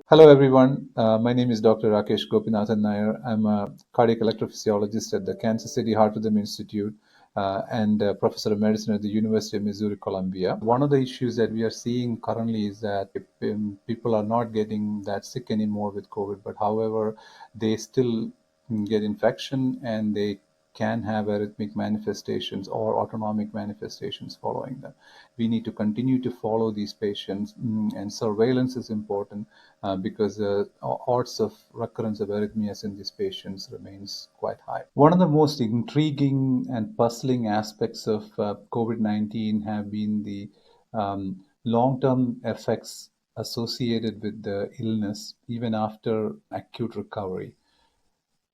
Hello, everyone. My name is Dr. Rakesh Gopinathannair. I'm a cardiac electrophysiologist at the Kansas City Heart Rhythm Institute and professor of medicine at the University of Missouri, Columbia. One of the issues that we are seeing currently is that people are not getting that sick anymore with COVID, but however, they still get infection and they can have arrhythmic manifestations or autonomic manifestations following them. We need to continue to follow these patients, and surveillance is important because the odds of recurrence of arrhythmias in these patients remains quite high. One of the most intriguing and puzzling aspects of COVID-19 have been the long-term effects associated with the illness even after acute recovery.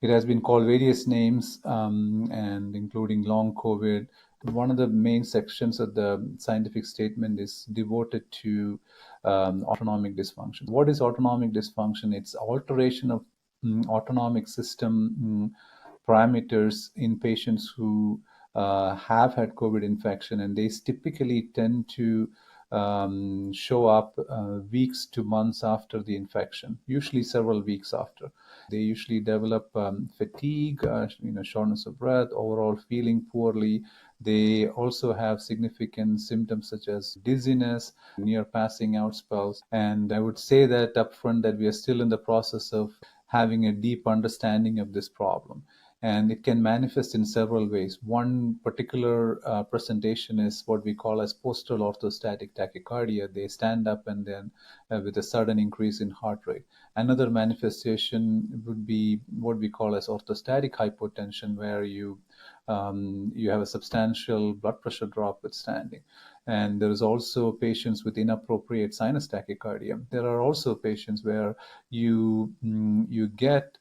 It has been called various names, and including long COVID. One of the main sections of the scientific statement is devoted to autonomic dysfunction. What is autonomic dysfunction? It's alteration of autonomic system parameters in patients who have had COVID infection, and they typically tend to show up weeks to months after the infection, usually several weeks after. They usually develop fatigue, shortness of breath, overall feeling poorly. They also have significant symptoms such as dizziness, near passing out spells. And I would say that upfront that we are still in the process of having a deep understanding of this problem. And it can manifest in several ways. One particular presentation is what we call as postural orthostatic tachycardia. They stand up and then with a sudden increase in heart rate. Another manifestation would be what we call as orthostatic hypotension, where you have a substantial blood pressure drop with standing. And there is also patients with inappropriate sinus tachycardia. There are also patients where you get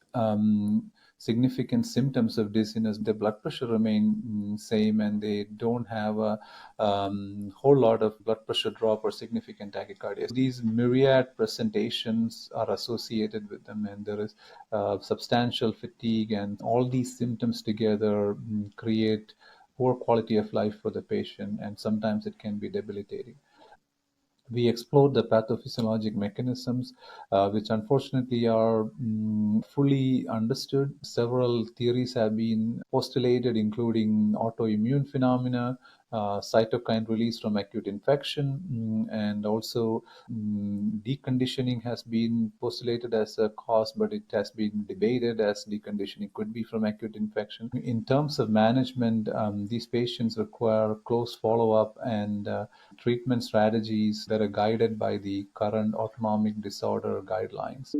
significant symptoms of dizziness. The blood pressure remain same, and they don't have a whole lot of blood pressure drop or significant tachycardia. These myriad presentations are associated with them, and there is substantial fatigue, and all these symptoms together create poor quality of life for the patient, and sometimes it can be debilitating. We explored the pathophysiologic mechanisms, which unfortunately are fully understood. Several theories have been postulated, including autoimmune phenomena, cytokine release from acute infection, and also deconditioning has been postulated as a cause, but it has been debated as deconditioning could be from acute infection. In terms of management, these patients require close follow-up and treatment strategies that are guided by the current autonomic disorder guidelines.